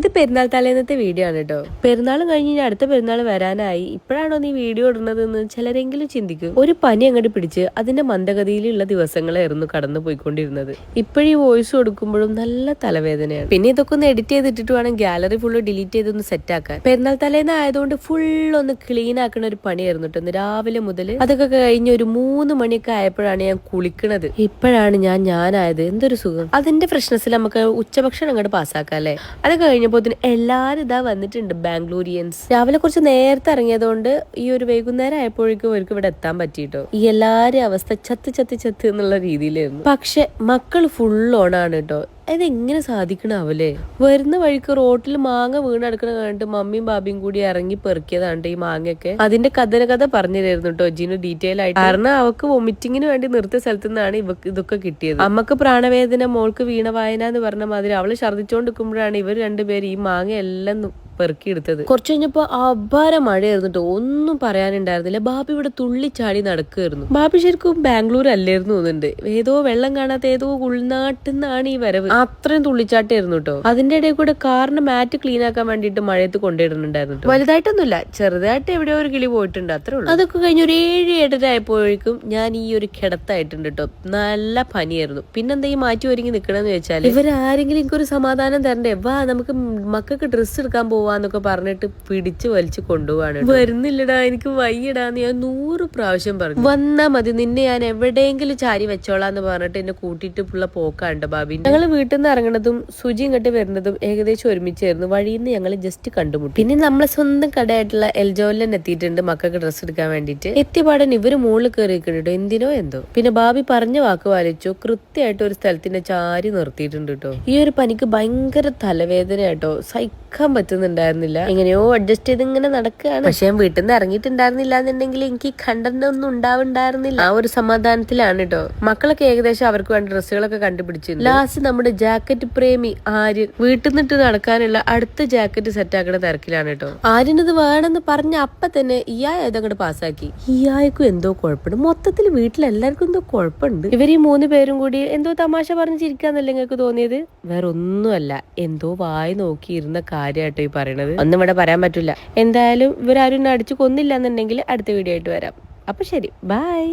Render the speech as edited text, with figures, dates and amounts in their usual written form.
ഇത് പെരുന്നാൾ തലേന്നത്തെ വീഡിയോ ആണ് കേട്ടോ. പെരുന്നാൾ കഴിഞ്ഞ് അടുത്ത പെരുന്നാൾ വരാനായി. ഇപ്പോഴാണോ നീ വീഡിയോ ഇടുന്നതെന്ന് ചിലരെങ്കിലും ചിന്തിക്കും. ഒരു പനി അങ്ങോട്ട് പിടിച്ച് അതിന്റെ മന്ദഗതിയിലുള്ള ദിവസങ്ങളായിരുന്നു കടന്നു പോയിക്കൊണ്ടിരുന്നത്. ഇപ്പോഴീ വോയിസ് കൊടുക്കുമ്പോഴും നല്ല തലവേദനയാണ്. പിന്നെ ഇതൊക്കെ ഒന്ന് എഡിറ്റ് ചെയ്തിട്ട് വേണം ഗാലറി ഫുള്ള് ഡിലീറ്റ് ചെയ്തൊന്ന് സെറ്റ് ആക്കാൻ. പെരുന്നാൾ തലേന്ന് ആയതുകൊണ്ട് ഫുൾ ഒന്ന് ക്ലീൻ ആക്കുന്ന ഒരു പണിയായിരുന്നു കേട്ടോ. രാവിലെ മുതൽ അതൊക്കെ കഴിഞ്ഞ് ഒരു 3 മണിയൊക്കെ ആയപ്പോഴാണ് ഞാൻ കുളിക്കണത്. ഇപ്പോഴാണ് ഞാനായത്. എന്തൊരു സുഖം. അതിന്റെ ഫ്രഷ്നെസ്സിൽ നമുക്ക് ഉച്ചഭക്ഷണം അങ്ങോട്ട് പാസ്സാക്കാം അല്ലേ. അത് കഴിഞ്ഞപ്പോൾ എല്ലാരും ഇതാ വന്നിട്ടുണ്ട്. ബാംഗ്ലൂരിയൻസ് രാവിലെ കുറച്ച് നേരത്തെ ഇറങ്ങിയതുകൊണ്ട് ഈ ഒരു വൈകുന്നേരം ആയപ്പോഴേക്കും അവർക്ക് ഇവിടെ എത്താൻ പറ്റിട്ടോ. ഈ എല്ലാരും അവസ്ഥ ചത്ത് എന്നുള്ള രീതിയിലായിരുന്നു. പക്ഷെ മക്കൾ ഫുൾ ഓണാണ് കേട്ടോ. അതെങ്ങനെ സാധിക്കണാവല്ലേ. വരുന്ന വഴിക്ക് റോട്ടിൽ മാങ്ങ വീണെടുക്കണ കണ്ടിട്ട് മമ്മിയും ബാബിയും കൂടി ഇറങ്ങി പെറുക്കിയതാണ് ഈ മാങ്ങയൊക്കെ. അതിന്റെ കഥ പറഞ്ഞു തരുന്നു കേട്ടോ ജിനു ഡീറ്റെയിൽ ആയിട്ട്. കാരണം അവക്ക് വൊമിറ്റിങ്ങിന് വേണ്ടി നിർത്തിയ സ്ഥലത്തു നിന്നാണ് ഇതൊക്കെ കിട്ടിയത്. അമ്മക്ക് പ്രാണവേദന, മോൾക്ക് വീണവായന എന്ന് പറഞ്ഞ മാതിരി അവള് ഛർദ്ദിച്ചോണ്ടിരിക്കുമ്പോഴാണ് ഇവർ രണ്ടുപേരും ഈ മാങ്ങ എല്ലാം പെറുക്കിയെടുത്തത്. കുറച്ച് കഴിഞ്ഞപ്പോ അപാര മഴയായിരുന്നു. ഒന്നും പറയാനുണ്ടായിരുന്നില്ല. ബാബി ഇവിടെ തുള്ളിച്ചാടി നടക്കുമായിരുന്നു. ബാബി ശരിക്കും ബാംഗ്ലൂർ അല്ലായിരുന്നു തോന്നുന്നുണ്ട്. ഏതോ വെള്ളം കാണാത്ത ഏതോ ഉൾനാട്ടിൽ നിന്നാണ് ഈ വരവ്. അത്രയും തുള്ളിച്ചാട്ടായിരുന്നു കേട്ടോ. അതിന്റെ ഇടയിൽ കൂടെ കാറിന്റെ മാറ്റ് ക്ലീൻ ആക്കാൻ വേണ്ടിയിട്ട് മഴയത്ത് കൊണ്ടിടുന്നുണ്ടായിരുന്നു. വലുതായിട്ടൊന്നുമില്ല, ചെറുതായിട്ട് എവിടെയോ ഒരു കിളി പോയിട്ടുണ്ട്, അത്രേ ഉള്ളൂ. അതൊക്കെ കഴിഞ്ഞ് ഒരു 7-8 ആയപ്പോഴേക്കും ഞാൻ ഈ ഒരു കിടത്തായിട്ടുണ്ട് കേട്ടോ. നല്ല പനിയായിരുന്നു. പിന്നെന്താ ഈ മാറ്റി ഒരുങ്ങി നിക്കണെന്ന് വെച്ചാൽ ഇവരാരെങ്കിലും എനിക്കൊരു സമാധാനം തരണ്ടേ. വാ നമുക്ക് മക്കൾക്ക് ഡ്രസ്സ് എടുക്കാൻ പോവാന്നൊക്കെ പറഞ്ഞിട്ട് പിടിച്ചു വലിച്ചു കൊണ്ടുപോവാണ്. വരുന്നില്ലടാ, എനിക്ക് വയ്യടാന്ന് ഞാൻ 100 പ്രാവശ്യം പറഞ്ഞു. വന്നാ മതി, നിന്നെ ഞാൻ എവിടെയെങ്കിലും ചാരി വെച്ചോളാന്ന് പറഞ്ഞിട്ട് എന്നെ കൂട്ടിയിട്ട് ഉള്ള പോക്കാണ്ട് ബാബി. ഞങ്ങള് വീട്ടിൽ നിന്ന് ഇറങ്ങുന്നതും സുജി ഇങ്ങോട്ട് വരുന്നതും ഏകദേശം ഒരുമിച്ചായിരുന്നു. വഴിയിൽ നിന്ന് ഞങ്ങൾ ജസ്റ്റ് കണ്ടുമുട്ടി. പിന്നെ നമ്മളെ സ്വന്തം കടയായിട്ടുള്ള എൽജോലിൽ എത്തിയിട്ടുണ്ട് മക്കൾക്ക് ഡ്രസ്സ് എടുക്കാൻ വേണ്ടിയിട്ട്. എത്തിപ്പാടൻ ഇവര് മുകളിൽ കയറി നിൽക്കുന്നുണ്ടോ, എന്തിനോ എന്തോ. പിന്നെ ബാബി പറഞ്ഞ വാക്ക് പാലിച്ചു. കൃത്യമായിട്ട് ഒരു സ്ഥലത്തിന്റെ ചാരി നിർത്തിയിട്ടുണ്ട് കേട്ടോ. ഈ ഒരു പനിക്ക് ഭയങ്കര തലവേദന കേട്ടോ. സഹിക്കാൻ പറ്റുന്നുണ്ടായിരുന്നില്ല. എങ്ങനെയോ അഡ്ജസ്റ്റ് ചെയ്ത് ഇങ്ങനെ നടക്കുകയാണ്. പക്ഷെ ഞാൻ വീട്ടിൽ നിന്ന് ഇറങ്ങിയിട്ടുണ്ടായിരുന്നില്ല എന്നുണ്ടെങ്കിൽ എനിക്ക് കണ്ടന്റ് ഒന്നും ഉണ്ടാവുണ്ടായിരുന്നില്ല. ആ ഒരു സമാധാനത്തിലാണ് കേട്ടോ. മക്കളൊക്കെ ഏകദേശം അവർക്ക് വേണ്ട ഡ്രസ്സുകളൊക്കെ കണ്ടുപിടിച്ചിട്ടുണ്ട്. ലാസ്റ്റ് നമ്മുടെ ജാക്കറ്റ് പ്രേമി ആര്യൻ വീട്ടിൽ നിന്നിട്ട് നടക്കാനുള്ള അടുത്ത ജാക്കറ്റ് സെറ്റ് ആക്കുന്ന തിരക്കിലാണ് കേട്ടോ. ആര്യനത് വേണമെന്ന് പറഞ്ഞ അപ്പൊ തന്നെ ഇയാൾ അതങ്ങോട്ട് പാസ്സാക്കി. ഇയാൾക്കും എന്തോ കുഴപ്പമുണ്ട്. മൊത്തത്തിൽ വീട്ടിലെല്ലാവർക്കും എന്തോ കുഴപ്പമുണ്ട്. ഇവർ ഈ 3 പേരും കൂടി എന്തോ തമാശ പറഞ്ഞ് ചിരിക്കാന്നല്ലേ നിങ്ങൾക്ക് തോന്നിയത്? വേറെ ഒന്നുമല്ല, എന്തോ വായി നോക്കിയിരുന്ന കാര്യമായിട്ടോ ഈ പറയണത്. ഒന്നും ഇവിടെ പറയാൻ പറ്റില്ല. എന്തായാലും ഇവരാരും അടിച്ചു കൊന്നില്ല എന്നുണ്ടെങ്കിൽ അടുത്ത വീഡിയോ ആയിട്ട് വരാം. അപ്പൊ ശരി, ബൈ.